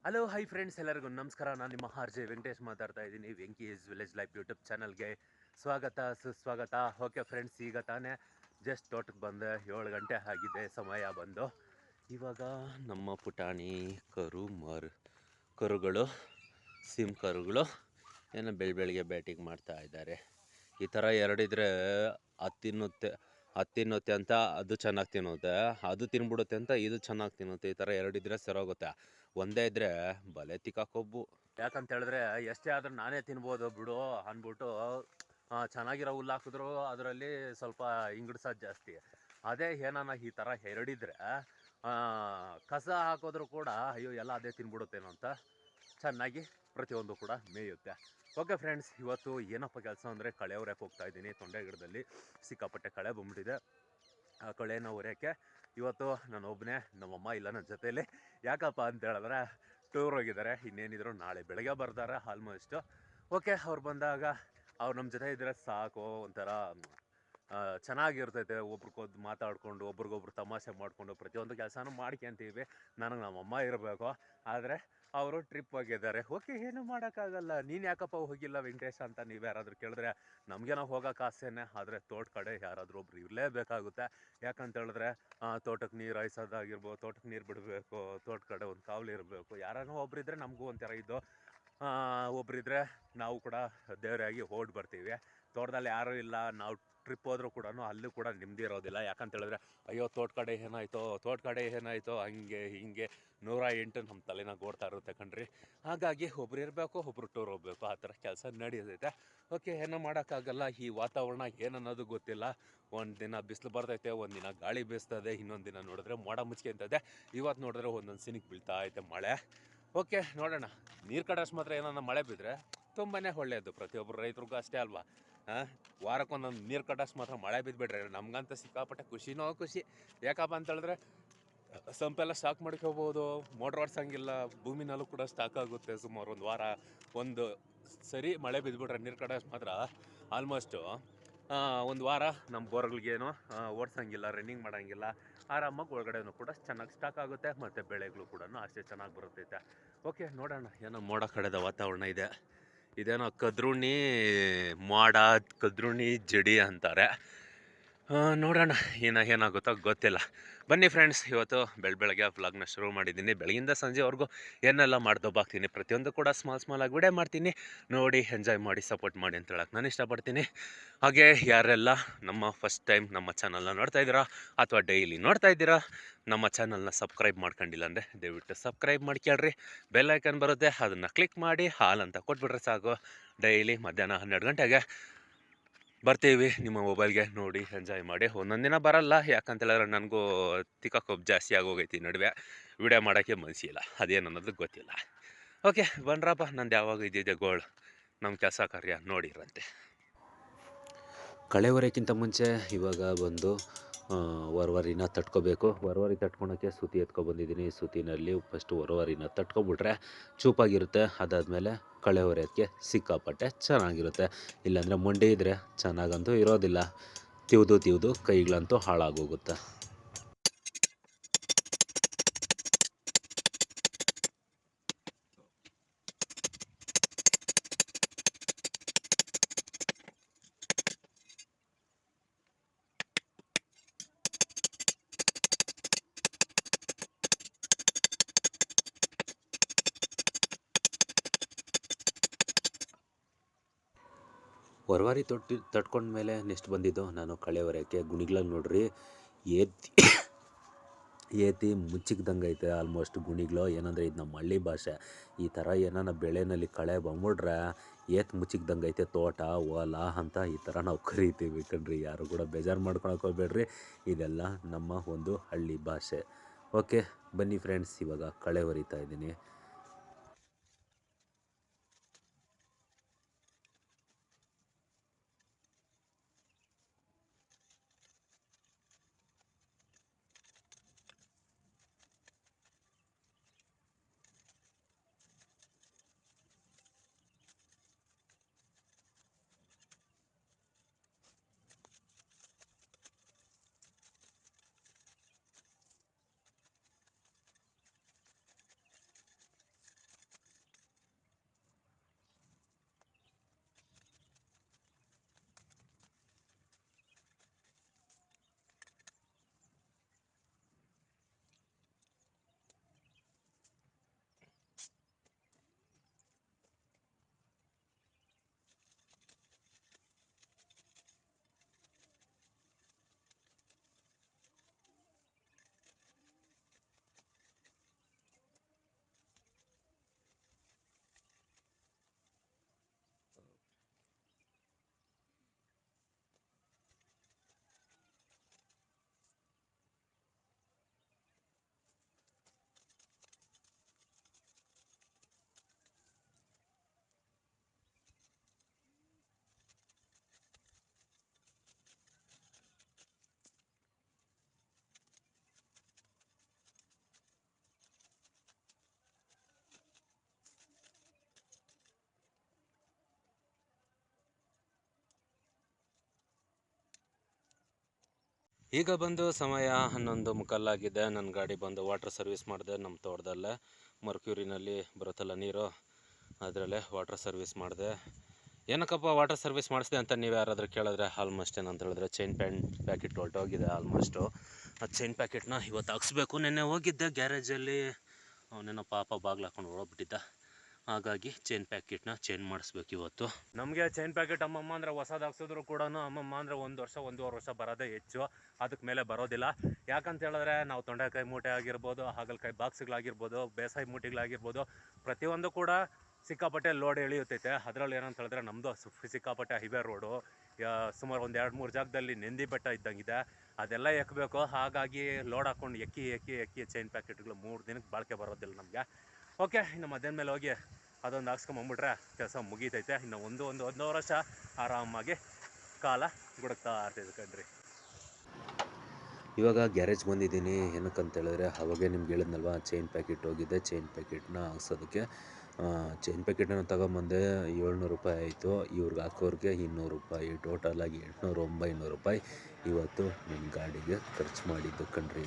Hello hi friends, ಎಲ್ಲರಿಗೂ ನಮಸ್ಕಾರ. ನಾನು ನಿಮ್ಮ ಆರ್.ಜೆ. ವೆಂಕಟೇಶ್ ಮಾತಾಡ್ತಾ ಇದ್ದೀನಿ. ವೆಂಕೀಸ್ ವಿಲೇಜ್ ಲೈಫ್ ಯೂಟ್ಯೂಬ್ ಚಾನಲ್ಗೆ ಸ್ವಾಗತ ಸುಸ್ವಾಗತ. ಓಕೆ ಫ್ರೆಂಡ್ಸ್, ಈಗ ತಾನೇ ಜಸ್ಟ್ ತೋಟಕ್ಕೆ ಬಂದೆ. 7 ಗಂಟೆ ಆಗಿದೆ ಸಮಯ ಬಂದು. ಇವಾಗ ನಮ್ಮ ಪುಟಾಣಿ ಕರುಗಳು ಸಿಮ್ ಕರುಗಳು ಏನೋ ಬೆಳಗ್ಗೆ ಬ್ಯಾಟಿಂಗ್ ಮಾಡ್ತಾ ಇದ್ದಾರೆ. ಈ ಥರ ಎರಡಿದ್ರೆ ಅದು ತಿನ್ನುತ್ತೆ ಅಂತ ಅದು ಚೆನ್ನಾಗಿ ತಿನ್ನುತ್ತೆ, ಅದು ತಿನ್ಬಿಡುತ್ತೆ ಅಂತ ಇದು ಚೆನ್ನಾಗಿ ತಿನ್ನುತ್ತೆ. ಈ ಥರ ಎರಡಿದ್ರೆ ಸರೋಗುತ್ತೆ. ಒಂದೇ ಇದ್ರೆ ಬಲೆ ತಿಕ್ಕಾಕೊಬ್ಬು. ಯಾಕಂತ ಹೇಳಿದ್ರೆ ಎಷ್ಟೇ ಆದ್ರೂ ನಾನೇ ತಿನ್ಬೋದು ಬಿಡು ಅಂದ್ಬಿಟ್ಟು ಚೆನ್ನಾಗಿರೋ ಹುಲ್ಲು ಹಾಕಿದ್ರು ಅದರಲ್ಲಿ ಸ್ವಲ್ಪ ಇಂಗಿಡ್ಸೋದು ಜಾಸ್ತಿ. ಅದೇ ಏನಾನ ಈ ಥರ ಎರಡಿದ್ರೆ ಕಸ ಹಾಕಿದ್ರು ಕೂಡ ಅಯ್ಯೋ ಎಲ್ಲ ಅದೇ ತಿನ್ಬಿಡುತ್ತೇನೋ ಅಂತ ಚೆನ್ನಾಗಿ ಪ್ರತಿಯೊಂದು ಕೂಡ ಮೇಯುತ್ತೆ. ಓಕೆ ಫ್ರೆಂಡ್ಸ್, ಇವತ್ತು ಏನಪ್ಪ ಕೆಲಸ ಅಂದರೆ ಕಳೆ ಹೊರಕ್ಕೆ ಹೋಗ್ತಾ ಇದ್ದೀನಿ. ತೊಂಡೆ ಗಿಡದಲ್ಲಿ ಸಿಕ್ಕಾಪಟ್ಟೆ ಕಳೆ ಬಂದ್ಬಿಟ್ಟಿದೆ. ಆ ಕಳೆನ ಹೊರೆಯೋಕ್ಕೆ ಇವತ್ತು ನಾನು ಒಬ್ಬನೇ, ನಮ್ಮಮ್ಮ ಇಲ್ಲ ನನ್ನ ಜೊತೆಯಲ್ಲಿ. ಯಾಕಪ್ಪ ಅಂತ ಹೇಳಿದ್ರೆ ಟೂರ್ ಹೋಗಿದ್ದಾರೆ. ಇನ್ನೇನಿದ್ರು ನಾಳೆ ಬೆಳಗ್ಗೆ ಬರ್ತಾರೆ ಆಲ್ಮೋಸ್ಟು. ಓಕೆ, ಅವ್ರು ಬಂದಾಗ ಅವ್ರು ನಮ್ಮ ಜೊತೆ ಇದ್ದರೆ ಸಾಕು, ಒಂಥರ ಚೆನ್ನಾಗಿರ್ತೈತೆ. ಒಬ್ರಿಗೊಬ್ರು ಮಾತಾಡಿಕೊಂಡು ಒಬ್ರಿಗೊಬ್ರು ತಮಾಷೆ ಮಾಡಿಕೊಂಡು ಪ್ರತಿಯೊಂದು ಕೆಲಸನೂ ಮಾಡ್ಕೊಂತೀವಿ. ನನಗೆ ನಮ್ಮಮ್ಮ ಇರಬೇಕು, ಆದರೆ ಅವರು ಟ್ರಿಪ್ ಹೋಗಿದ್ದಾರೆ. ಓಕೆ, ಏನು ಮಾಡೋಕ್ಕಾಗಲ್ಲ. ನೀನು ಯಾಕಪ್ಪ ಹೋಗಿಲ್ಲ ವೆಂಕಟೇಶ ಅಂತ ನೀವು ಯಾರಾದರೂ ಕೇಳಿದ್ರೆ ನಮಗೇನೋ ಹೋಗೋಕೆ ಆಸೆನೇ, ಆದರೆ ತೋಟ ಕಡೆ ಯಾರಾದರೂ ಒಬ್ರು ಇರಲೇಬೇಕಾಗುತ್ತೆ. ಯಾಕಂತ ಹೇಳಿದ್ರೆ ತೋಟಕ್ಕೆ ನೀರು ಹಾಯಿಸೋದಾಗಿರ್ಬೋದು, ತೋಟಕ್ಕೆ ನೀರು ಬಿಡಬೇಕು, ತೋಟ ಕಡೆ ಒಂದು ಕಾವಲು ಇರಬೇಕು. ಯಾರನ್ನೋ ಒಬ್ರಿದ್ರೆ ನಮಗೂ ಒಂಥರ ಇದು, ಒಬ್ರಿದ್ರೆ ನಾವು ಕೂಡ ದೇವರಾಗಿ ಓಡಿ ಬರ್ತೀವಿ. ತೋಟದಲ್ಲಿ ಯಾರೂ ಇಲ್ಲ, ನಾವು ಟ್ರಿಪ್ ಹೋದ್ರೂ ಕೂಡ ಅಲ್ಲೂ ಕೂಡ ನೆಮ್ಮದಿ ಇರೋದಿಲ್ಲ. ಯಾಕಂತ ಹೇಳಿದ್ರೆ ಅಯ್ಯೋ ತೋಟ ಕಡೆ ಏನಾಯಿತೋ ಹಂಗೆ ಹಿಂಗೆ 108 ನಮ್ಮ ತಲೆನಾಗ ಓಡ್ತಾ ಇರುತ್ತೆ ಕಣ್ರಿ. ಹಾಗಾಗಿ ಒಬ್ರು ಇರಬೇಕು, ಒಬ್ರು ಟೂರ್ ಹೋಗ್ಬೇಕು, ಆ ಥರ ಕೆಲಸ ನಡೆಯುತ್ತೈತೆ. ಓಕೆ, ಏನೋ ಮಾಡೋಕ್ಕಾಗಲ್ಲ. ಈ ವಾತಾವರಣ ಏನನ್ನೋದು ಗೊತ್ತಿಲ್ಲ. ಒಂದು ದಿನ ಬಿಸಿಲು ಬರ್ತೈತೆ, ಒಂದು ದಿನ ಗಾಳಿ ಬೀಸ್ತದೆ, ಇನ್ನೊಂದು ದಿನ ನೋಡಿದ್ರೆ ಮೋಡ ಮುಚ್ಕೊಂತದೆ. ಇವತ್ತು ನೋಡಿದ್ರೆ ಒಂದೊಂದು ಸಿನಿಕ್ ಬೀಳ್ತಾ ಐತೆ ಮಳೆ. ಓಕೆ, ನೋಡೋಣ. ನೀರು ಕಟ್ಟೋಷ್ಟು ಮಾತ್ರ ಏನಾನ ಮಳೆ ಬಿದ್ದರೆ ತುಂಬಾ ಒಳ್ಳೆಯದು, ಪ್ರತಿಯೊಬ್ಬರು ರೈತರಿಗೂ ಅಷ್ಟೇ ಅಲ್ವಾ. ವಾರಕ್ಕೊಂದೊಂದು ನೀರು ಕಟ್ಟೋಷ್ಟು ಮಾತ್ರ ಮಳೆ ಬಿದ್ದುಬಿಟ್ರೆ ನಮಗಂತ ಸಿಕ್ಕಾಪಟ್ಟೆ ಖುಷಿನೋ ಖುಷಿ. ಯಾಕಪ್ಪ ಅಂತ ಹೇಳಿದ್ರೆ ಸಂಪೆಲ್ಲ ಸ್ಟಾಕ್ ಮಾಡ್ಕೋಬೋದು, ಮೋಟ್ರ್ ಓಡಿಸೋಂಗಿಲ್ಲ, ಭೂಮಿನಲ್ಲೂ ಕೂಡ ಸ್ಟಾಕ್ ಆಗುತ್ತೆ. ಸುಮಾರು ಒಂದು ವಾರ ಒಂದು ಸರಿ ಮಳೆ ಬಿದ್ದುಬಿಟ್ರೆ ನೀರು ಕಟ್ಟೋಷ್ಟು ಮಾತ್ರ ಆಲ್ಮೋಸ್ಟು ಒಂದು ವಾರ ನಮ್ಮ ಬೋರ್ಗಳಿಗೇನು ಓಡಿಸೋಂಗಿಲ್ಲ, ರನ್ನಿಂಗ್ ಮಾಡೋಂಗಿಲ್ಲ. ಆರಾಮಾಗಿ ಒಳಗಡೆನೂ ಕೂಡ ಚೆನ್ನಾಗಿ ಸ್ಟಾಕ್ ಆಗುತ್ತೆ, ಮತ್ತು ಬೆಳೆಗಳು ಕೂಡ ಅಷ್ಟೇ ಚೆನ್ನಾಗಿ ಬರುತ್ತೈತೆ. ಓಕೆ, ನೋಡೋಣ. ಏನೋ ಮೋಡ ಕಡೆದ ವಾತಾವರಣ ಇದೆ. ಇದೇನೋ ಕದ್ರುಣಿ ಜಡಿ ಅಂತಾರೆ. ನೋಡೋಣ ಏನಾಗುತ್ತೋ ಗೊತ್ತಿಲ್ಲ. ಬನ್ನಿ ಫ್ರೆಂಡ್ಸ್, ಇವತ್ತು ಬೆಳಗ್ಗೆ ವ್ಲಾಗ್ನ ಶುರು ಮಾಡಿದ್ದೀನಿ. ಬೆಳಗಿಂದ ಸಂಜೆವರೆಗೂ ಏನೆಲ್ಲ ಮಾಡ್ದೋಬಾಗ್ತೀನಿ, ಪ್ರತಿಯೊಂದು ಕೂಡ ಸ್ಮಾಲ್ ಆಗಿ ವಿಡಿಯೋ ಮಾಡ್ತೀನಿ. ನೋಡಿ ಎಂಜಾಯ್ ಮಾಡಿ ಸಪೋರ್ಟ್ ಮಾಡಿ ಅಂತ ಹೇಳಕ್ಕೆ ನಾನು ಇಷ್ಟಪಡ್ತೀನಿ. ಹಾಗೆ ಯಾರೆಲ್ಲ ನಮ್ಮ ಫಸ್ಟ್ ಟೈಮ್ ನಮ್ಮ ಚಾನಲ್ನ ನೋಡ್ತಾ ಇದ್ದೀರಾ ಅಥವಾ ಡೈಲಿ ನೋಡ್ತಾ ಇದ್ದೀರಾ, ನಮ್ಮ ಚಾನಲ್ನ ಸಬ್ಸ್ಕ್ರೈಬ್ ಮಾಡ್ಕೊಂಡಿಲ್ಲ ಅಂದರೆ ದಯವಿಟ್ಟು ಸಬ್ಸ್ಕ್ರೈಬ್ ಮಾಡ್ಕೊಳ್ರಿ. ಬೆಲ್ ಐಕನ್ ಬರುತ್ತೆ, ಅದನ್ನು ಕ್ಲಿಕ್ ಮಾಡಿ ಹಾಲ್ ಅಂತ ಕೊಟ್ಬಿಟ್ರೆ ಸಾಕು. ಡೈಲಿ ಮಧ್ಯಾಹ್ನ 12 ಗಂಟೆಗೆ ಬರ್ತೀವಿ ನಿಮ್ಮ ಮೊಬೈಲ್ಗೆ. ನೋಡಿ ಎಂಜಾಯ್ ಮಾಡಿ. ಒಂದೊಂದು ದಿನ ಬರಲ್ಲ, ಯಾಕಂತ ಹೇಳಿದ್ರೆ ನನಗೂ ತಿಕ್ಕಾಕೊಬ್ಬು ಜಾಸ್ತಿ ಆಗೋಗೈತಿ. ನಡುವೆ ವಿಡಿಯೋ ಮಾಡೋಕ್ಕೆ ಮನಸ್ಸಿಲ್ಲ, ಅದೇನು ಅನ್ನೋದು ಗೊತ್ತಿಲ್ಲ. ಓಕೆ ಬನ್ರಪ್ಪ, ನಂದು ಯಾವಾಗ ಇದ್ದಿದ್ದೆ ಗೋಳು, ನಮ್ಮ ಕೆಲಸ ಕಾರ್ಯ ನೋಡಿರಂತೆ. ಕಳೆ ಹೊರೆಕ್ಕಿಂತ ಮುಂಚೆ ಇವಾಗ ಬಂದು ಹೊರವರಿನ ತಟ್ಕೋಬೇಕು. ಹೊರವರಿ ತಟ್ಕೊಳಕ್ಕೆ ಸುತಿ ಎತ್ಕೊಬಂದಿದ್ದೀನಿ. ಸುತಿನಲ್ಲಿ ಫಸ್ಟು ಹೊರವರಿನ ತಟ್ಕೊಬಿಟ್ರೆ ಚೂಪಾಗಿರುತ್ತೆ. ಅದಾದಮೇಲೆ ಕಳೆ ಹೊರೆಯೋಕ್ಕೆ ಸಿಕ್ಕಾಪಟ್ಟೆ ಚೆನ್ನಾಗಿರುತ್ತೆ. ಇಲ್ಲಾಂದರೆ ಮಂಡಿ ಇದ್ದರೆ ಚೆನ್ನಾಗಂತೂ ಇರೋದಿಲ್ಲ, ತಿವ್ದು ಕೈಗಳಂತೂ ಹಾಳಾಗೋಗುತ್ತೆ. ಹೊರವಾರಿ ತಟ್ಕೊಂಡ್ಮೇಲೆ ನೆಕ್ಸ್ಟ್ ಬಂದಿದ್ದು ನಾನು ಕಳೆ ಹೊರೆಯೋಕ್ಕೆ. ಗುಣಿಗ್ಳಲ್ಲಿ ನೋಡ್ರಿ ಏತಿ ಮುಚ್ಚಿಕ್ದಂಗೆ ಐತೆ ಆಲ್ಮೋಸ್ಟ್ ಗುಣಿಗಳು. ಏನಂದರೆ ಇದು ನಮ್ಮ ಹಳ್ಳಿ ಭಾಷೆ. ಈ ಥರ ಏನಾನ ಬೆಳೆನಲ್ಲಿ ಕಳೆ ಬಂದ್ಬಿಟ್ರೆ ಮುಚ್ಚಿಕ್ದಂಗೆ ಐತೆ ತೋಟ ಹೊಲ ಅಂತ ಈ ಥರ ನಾವು ಕರಿತೀವಿ ಕಣ್ರಿ. ಯಾರು ಕೂಡ ಬೇಜಾರು ಮಾಡ್ಕೊಳಕ್ಕೆ ಹೋಗ್ಬೇಡ್ರಿ, ಇದೆಲ್ಲ ನಮ್ಮ ಒಂದು ಹಳ್ಳಿ ಭಾಷೆ. ಓಕೆ ಬನ್ನಿ ಫ್ರೆಂಡ್ಸ್, ಇವಾಗ ಕಳೆ ಹೊರಿತಾ ಇದ್ದೀನಿ. ಈಗ ಬಂದು ಸಮಯ 11:15 ಆಗಿದೆ. ನನ್ನ ಗಾಡಿ ಬಂದು ವಾಟರ್ ಸರ್ವಿಸ್ ಮಾಡಿದೆ ನಮ್ಮ ತೋಟದಲ್ಲೇ. ಮರ್ಕ್ಯೂರಿನಲ್ಲಿ ಬರುತ್ತಲ್ಲ ನೀರು, ಅದರಲ್ಲೇ ವಾಟರ್ ಸರ್ವಿಸ್ ಮಾಡಿದೆ. ಏನಕ್ಕಪ್ಪ ವಾಟರ್ ಸರ್ವಿಸ್ ಮಾಡಿಸಿದೆ ಅಂತ ನೀವು ಯಾರಾದರೂ ಕೇಳಿದ್ರೆ ಆಲ್ಮೋಸ್ಟ್ ಏನಂತ ಹೇಳಿದ್ರೆ ಚೈನ್ ಪ್ಯಾಕೆಟ್ ಹೊರಟೋಗಿದೆ ಆಲ್ಮೋಸ್ಟು. ಆ ಚೈನ್ ಪ್ಯಾಕೆಟ್ನ ಇವತ್ತು ಹಾಕ್ಸ್ಬೇಕು. ನೆನ್ನೆ ಹೋಗಿದ್ದೆ ಗ್ಯಾರೇಜಲ್ಲಿ, ಅವನೇನೋ ಪಾಪ ಬಾಗ್ಲು ಹಾಕೊಂಡು ಹೊರಡ್ಬಿಟ್ಟಿದ್ದ. ಹಾಗಾಗಿ ಚೈನ್ ಪ್ಯಾಕೆಟ್ನ ಚೇಂಜ್ ಮಾಡಿಸ್ಬೇಕು ಇವತ್ತು. ನಮಗೆ ಚೈನ್ ಪ್ಯಾಕೆಟ್ ಅಮ್ಮಮ್ಮ ಅಂದರೆ ಹೊಸದು ಹಾಕ್ಸಿದ್ರು ಕೂಡ ಅಮ್ಮಮ್ಮ ಅಂದರೆ 1 ವರ್ಷ 1.5 ವರ್ಷ ಬರೋದೇ ಹೆಚ್ಚು, ಅದಕ್ಕೆ ಮೇಲೆ ಬರೋದಿಲ್ಲ. ಯಾಕಂತ ಹೇಳಿದ್ರೆ ನಾವು ತೊಂಡೆಕಾಯಿ ಮೂಟೆ ಆಗಿರ್ಬೋದು, ಹಾಗಲಕಾಯಿ ಬಾಕ್ಸ್ಗಳಾಗಿರ್ಬೋದು, ಬೇಸಾಯ ಮೂಟೆಗಳಾಗಿರ್ಬೋದು, ಪ್ರತಿಯೊಂದು ಕೂಡ ಸಿಕ್ಕಾಪಟ್ಟೆ ಲೋಡ್ ಎಳೆಯುತ್ತೈತೆ. ಅದರಲ್ಲಿ ಏನಂತ ಹೇಳಿದ್ರೆ ನಮ್ಮದು ಸಿಕ್ಕಾಪಟ್ಟೆ ಹೈವೇ ರೋಡು, ಸುಮಾರು ಒಂದು 2-3 ಜಾಗದಲ್ಲಿ ನೆಂದಿ ಬೆಟ್ಟ ಇದ್ದಂಗಿದೆ. ಅದೆಲ್ಲ ಎಕ್ಕಬೇಕು. ಹಾಗಾಗಿ ಲೋಡ್ ಹಾಕ್ಕೊಂಡು ಎಕ್ಕಿ ಚೈನ್ ಪ್ಯಾಕೆಟ್ಗಳು 3 ದಿನಕ್ಕೆ ಬಾಳಿಕೆ ಬರೋದಿಲ್ಲ ನಮಗೆ. ಓಕೆ, ಇನ್ನು ಮಧ್ಯಾಹ್ನ ಮೇಲೆ ಹೋಗಿ ಅದೊಂದು ಹಾಕ್ಸ್ಕೊಂಬಂದ್ಬಿಟ್ರೆ ಕೆಲಸ ಮುಗೀತೈತೆ. ಇನ್ನು ಒಂದು ವರ್ಷ ಆರಾಮಾಗಿ ಕಾಲ ಗುಡುಕ್ತಾ ಇರ್ತೈತೆ ಕಣ್ರಿ. ಇವಾಗ ಗ್ಯಾರೇಜ್ ಬಂದಿದ್ದೀನಿ. ಏನಕ್ಕಂತ ಹೇಳಿದ್ರೆ ಅವಾಗೇ ನಿಮ್ಗೆ ಹೇಳಿದ್ನಲ್ವ, ಚೈನ್ ಪ್ಯಾಕೆಟ್ ಹೋಗಿದ್ದೆ. ಚೈನ್ ಪ್ಯಾಕೆಟ್ನ ಹಾಕ್ಸೋದಕ್ಕೆ ಚೈನ್ ಪ್ಯಾಕೆಟನ್ನು ತಗೊಂಬಂದೆ. 700 ರೂಪಾಯಿ ಆಯಿತು. ಇವ್ರಿಗೆ ಹಾಕೋರಿಗೆ 200 ರೂಪಾಯಿ, ಟೋಟಲಾಗಿ 800-900 ರೂಪಾಯಿ ಇವತ್ತು ನನ್ನ ಗಾಡಿಗೆ ಖರ್ಚು ಮಾಡಿದ್ದು ಕಣ್ರಿ.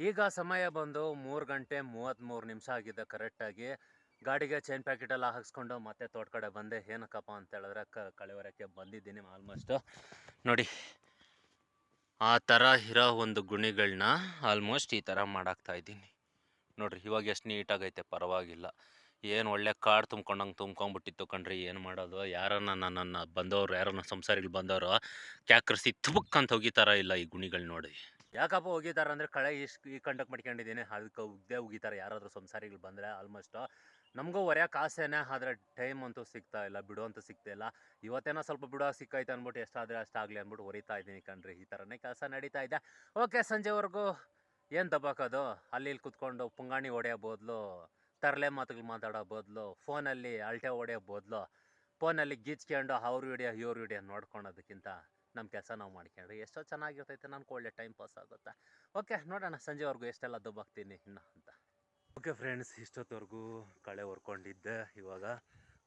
ಈಗ ಸಮಯ ಬಂದು 3 ಗಂಟೆ 33 ನಿಮಿಷ ಆಗಿದೆ ಕರೆಕ್ಟಾಗಿ. ಗಾಡಿಗೆ ಚೈನ್ ಪ್ಯಾಕೆಟೆಲ್ಲ ಹಾಕ್ಸ್ಕೊಂಡು ಮತ್ತೆ ತೋಟ ಕಡೆ ಬಂದೆ. ಏನಕ್ಕಪ್ಪ ಅಂತ ಹೇಳಿದ್ರೆ ಕಳೆವರಕ್ಕೆ ಬಂದಿದ್ದೀನಿ ಆಲ್ಮೋಸ್ಟು. ನೋಡಿ, ಆ ಥರ ಇರೋ ಒಂದು ಗುಣಿಗಳನ್ನ ಆಲ್ಮೋಸ್ಟ್ ಈ ಥರ ಮಾಡಾಕ್ತಾಯಿದ್ದೀನಿ. ನೋಡಿರಿ ಇವಾಗ ಎಷ್ಟು ನೀಟಾಗೈತೆ, ಪರವಾಗಿಲ್ಲ. ಏನು ಒಳ್ಳೆ ಕಾಡು ತುಂಬ್ಕೊಂಡ್ಬಿಟ್ಟಿತ್ತು ಕಣ್ರಿ. ಏನು ಮಾಡೋದು, ನನ್ನನ್ನು ಬಂದವರು ಯಾರನ್ನ ಸಂಸಾರಿಗಳು ಬಂದವರು ಕ್ಯಾಕ್ರಿಸಿ ತುಬುಕ್ಕಂತ ಹೋಗಿತಾರ ಇಲ್ಲ ಈ ಗುಣಿಗಳು ನೋಡಿ. ಯಾಕಪ್ಪ ಹೋಗಿದ್ದಾರೆ ಅಂದರೆ ಕಳೆ ಈ ಕಂಡಕ್ಕೆ ಮಾಡ್ಕೊಂಡಿದ್ದೀನಿ, ಅದಕ್ಕೆ ಉಗಿತಾರೆ ಯಾರಾದರೂ ಸಂಸಾರಿಗಳು ಬಂದರೆ. ಆಲ್ಮೋಸ್ಟು ನಮಗೂ ಹೊರ್ಯಾಕೆ ಆಸೆನೇ, ಆದರೆ ಟೈಮ್ ಅಂತೂ ಸಿಗ್ತಾ ಇಲ್ಲ, ಬಿಡುವಂತೂ ಸಿಗ್ತಾ ಇಲ್ಲ. ಇವತ್ತೇನೋ ಸ್ವಲ್ಪ ಬಿಡೋ ಸಿಕ್ಕೈತೆ ಅಂದ್ಬಿಟ್ಟು ಎಷ್ಟಾದರೆ ಅಷ್ಟಾಗಲಿ ಅಂದ್ಬಿಟ್ಟು ಹೊರಿತಾ ಇದ್ದೀನಿ ಕಣ್ರಿ. ಈ ಥರನೇ ಕೆಲಸ ನಡೀತಾ ಇದೆ. ಓಕೆ, ಸಂಜೆವರೆಗೂ ಏನು ದಬ್ಬಾಕೋದು, ಅಲ್ಲಿ ಇಲ್ಲಿ ಕುತ್ಕೊಂಡು ಪುಂಗಾಣಿ ಹೊಡೆಯೋ ಬದಲು, ತರಲೆ ಮಾತುಗಳು ಮಾತಾಡೋ ಬದಲು, ಫೋನಲ್ಲಿ ಅಲ್ಟೆ ಹೊಡೆಯೋ ಬದಲು, ಫೋನಲ್ಲಿ ಗೀಚ್ಕೊಂಡು ಅವ್ರ ವಿಡಿಯೋ ಇವ್ರ ವಿಡಿಯೋ ನೋಡ್ಕೊಳೋದಕ್ಕಿಂತ ನಮ್ಮ ಕೆಲಸ ನಾವು ಮಾಡ್ಕೊಂಡ್ರಿ ಎಷ್ಟೋ ಚೆನ್ನಾಗಿರ್ತೈತೆ. ನನಗೆ ಒಳ್ಳೆ ಟೈಮ್ ಪಾಸ್ ಆಗುತ್ತೆ. ಓಕೆ, ನೋಡೋಣ ಸಂಜೆವರೆಗೂ ಎಷ್ಟೆಲ್ಲ ದಬ್ಬಾಕ್ತೀನಿ ಇನ್ನು ಅಂತ. ಓಕೆ ಫ್ರೆಂಡ್ಸ್, ಇಷ್ಟೊತ್ತವರೆಗೂ ಕಳೆ ಹೊರ್ಕೊಂಡಿದ್ದೆ. ಇವಾಗ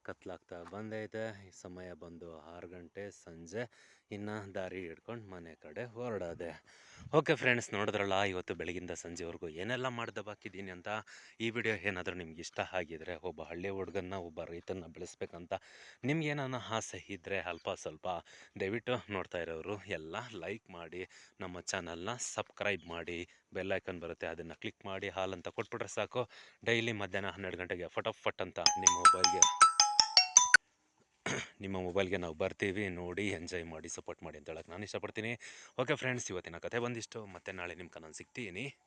ಕತ್ಲಾಗ್ತಾ ಬಂದೈತೆ. ಈ ಸಮಯ ಬಂದು 6 ಗಂಟೆ ಸಂಜೆ. ಇನ್ನು ದಾರಿ ಹಿಡ್ಕೊಂಡು ಮನೆ ಕಡೆ ಹೊರಡೋದೆ. ಓಕೆ ಫ್ರೆಂಡ್ಸ್, ನೋಡಿದ್ರಲ್ಲ ಇವತ್ತು ಬೆಳಗಿಂದ ಸಂಜೆವರೆಗೂ ಏನೆಲ್ಲ ಮಾಡ್ದೆ ಬಾಕಿದ್ದೀನಿ ಅಂತ. ಈ ವಿಡಿಯೋ ಏನಾದರೂ ನಿಮ್ಗೆ ಇಷ್ಟ ಆಗಿದ್ರೆ, ಒಬ್ಬ ಹಳ್ಳಿ ಹುಡುಗನ್ನ, ಒಬ್ಬ ರೈತನ ಬೆಳೆಸ್ಬೇಕಂತ ನಿಮ್ಗೇನಾನ ಆಸೆ ಇದ್ದರೆ ಅಲ್ಪ ಸ್ವಲ್ಪ ದಯವಿಟ್ಟು ನೋಡ್ತಾ ಇರೋರು ಎಲ್ಲ ಲೈಕ್ ಮಾಡಿ, ನಮ್ಮ ಚಾನಲ್ನ ಸಬ್ಸ್ಕ್ರೈಬ್ ಮಾಡಿ, ಬೆಲ್ಲೈಕನ್ ಬರುತ್ತೆ ಅದನ್ನು ಕ್ಲಿಕ್ ಮಾಡಿ ಹಾಲ್ ಅಂತ ಕೊಟ್ಬಿಟ್ರೆ ಸಾಕು. ಡೈಲಿ ಮಧ್ಯಾಹ್ನ 12 ಗಂಟೆಗೆ ಫಟಾಫಟ್ ಅಂತ ನಿಮ್ಮ ಮೊಬೈಲ್ಗೆ ನಾವು ಬರ್ತೀವಿ. ನೋಡಿ ಎಂಜಾಯ್ ಮಾಡಿ ಸಪೋರ್ಟ್ ಮಾಡಿ ಅಂತ ಹೇಳಕ್ಕೆ ನಾನು ಇಷ್ಟಪಡ್ತೀನಿ. ಓಕೆ ಫ್ರೆಂಡ್ಸ್, ಇವತ್ತಿನ ಕತೆ ಬಂದಿಷ್ಟು. ಮತ್ತೆ ನಾಳೆ ನಿಮ್ಮ ನಾನು ಸಿಗ್ತೀನಿ.